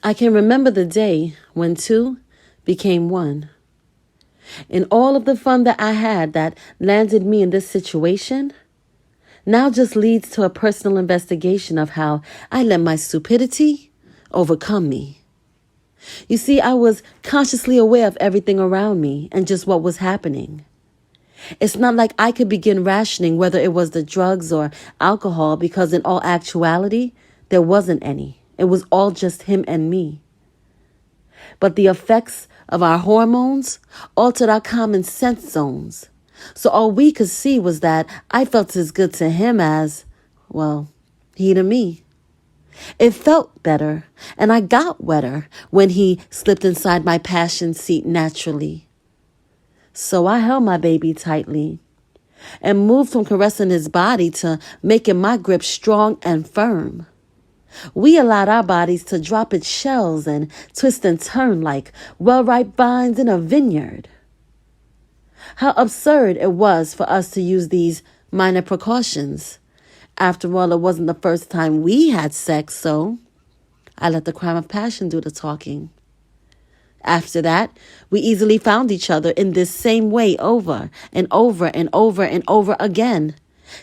I can remember the day when two became one. And all of the fun that I had that landed me in this situation now just leads to a personal investigation of how I let my stupidity overcome me. You see, I was consciously aware of everything around me and just what was happening. It's not like I could begin rationing whether it was the drugs or alcohol, because in all actuality, there wasn't any. It was all just him and me. But the effects of our hormones altered our common sense zones. So all we could see was that I felt as good to him as, well, he to me. It felt better, and I got wetter when he slipped inside my passion seat naturally. So I held my baby tightly and moved from caressing his body to making my grip strong and firm. We allowed our bodies to drop its shells and twist and turn like well-ripe vines in a vineyard. How absurd it was for us to use these minor precautions. After all, it wasn't the first time we had sex, so I let the crime of passion do the talking. After that, we easily found each other in this same way over and over and over and over again.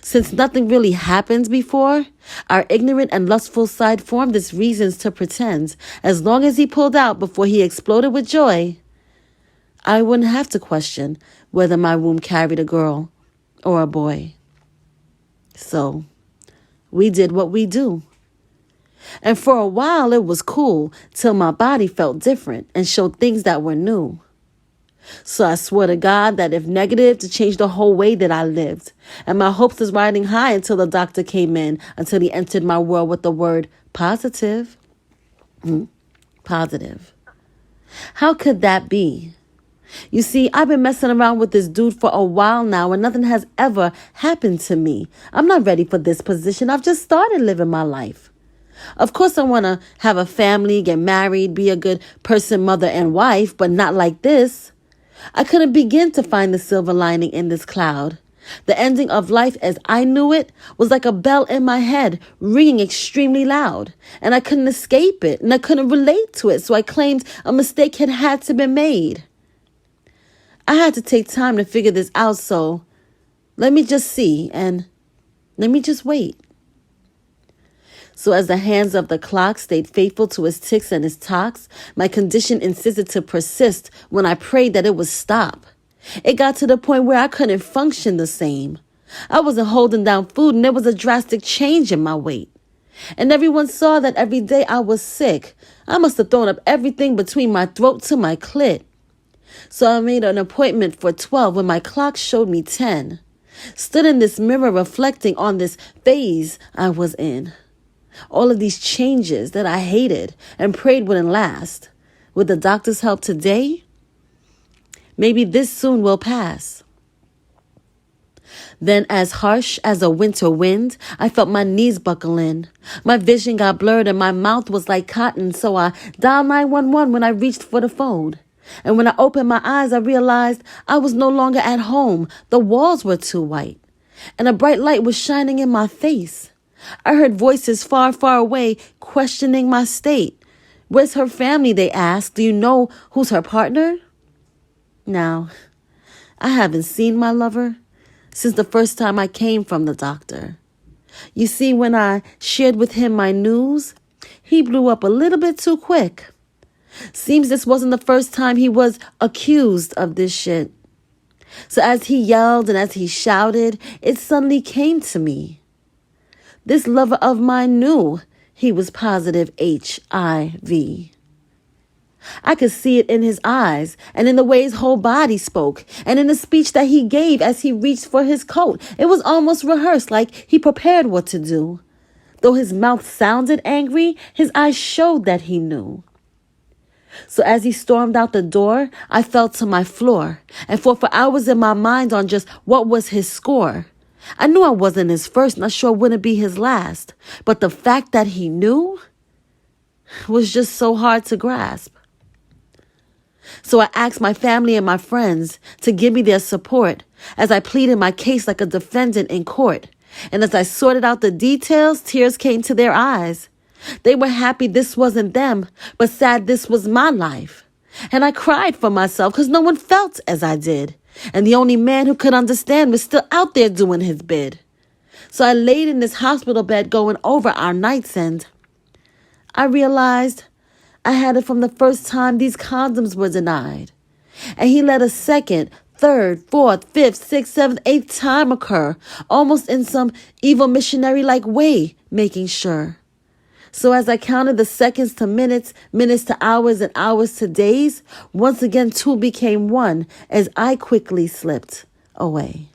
Since nothing really happens before, our ignorant and lustful side formed its reasons to pretend, as long as he pulled out before he exploded with joy, I wouldn't have to question whether my womb carried a girl or a boy. So we did what we do. And for a while it was cool till my body felt different and showed things that were new. So I swore to God that if negative, to change the whole way that I lived. And my hopes was riding high until the doctor came in, until he entered my world with the word positive. Positive. How could that be? You see, I've been messing around with this dude for a while now and nothing has ever happened to me. I'm not ready for this position. I've just started living my life. Of course, I want to have a family, get married, be a good person, mother and wife, but not like this. I couldn't begin to find the silver lining in this cloud. The ending of life as I knew it was like a bell in my head, ringing extremely loud, and I couldn't escape it, and I couldn't relate to it, so I claimed a mistake had to be made. I had to take time to figure this out, so let me just see, and let me just wait. So as the hands of the clock stayed faithful to its ticks and its tocks, my condition insisted to persist when I prayed that it would stop. It got to the point where I couldn't function the same. I wasn't holding down food and there was a drastic change in my weight. And everyone saw that every day I was sick. I must have thrown up everything between my throat to my clit. So I made an appointment for 12 when my clock showed me 10. Stood in this mirror reflecting on this phase I was in. All of these changes that I hated and prayed wouldn't last. With the doctor's help today, maybe this soon will pass. Then, as harsh as a winter wind, I felt my knees buckle in. My vision got blurred and my mouth was like cotton, so I dialed 911 when I reached for the phone. And when I opened my eyes, I realized I was no longer at home. The walls were too white, and a bright light was shining in my face. I heard voices far, far away questioning my state. Where's her family, they asked. Do you know who's her partner? Now, I haven't seen my lover since the first time I came from the doctor. You see, when I shared with him my news, he blew up a little bit too quick. Seems this wasn't the first time he was accused of this shit. So as he yelled and as he shouted, it suddenly came to me. This lover of mine knew he was positive HIV. I could see it in his eyes and in the way his whole body spoke and in the speech that he gave as he reached for his coat. It was almost rehearsed, like he prepared what to do. Though his mouth sounded angry, his eyes showed that he knew. So as he stormed out the door, I fell to my floor and for hours in my mind on just what was his score. I knew I wasn't his first, and I sure wouldn't be his last. But the fact that he knew was just so hard to grasp. So I asked my family and my friends to give me their support as I pleaded my case like a defendant in court. And as I sorted out the details, tears came to their eyes. They were happy this wasn't them, but sad this was my life. And I cried for myself because no one felt as I did. And the only man who could understand was still out there doing his bid. So I laid in this hospital bed going over our nights, and I realized I had it from the first time these condoms were denied. And he let a second, third, fourth, fifth, sixth, seventh, eighth time occur, almost in some evil missionary-like way, making sure. So as I counted the seconds to minutes, minutes to hours, and hours to days, once again two became one as I quickly slipped away.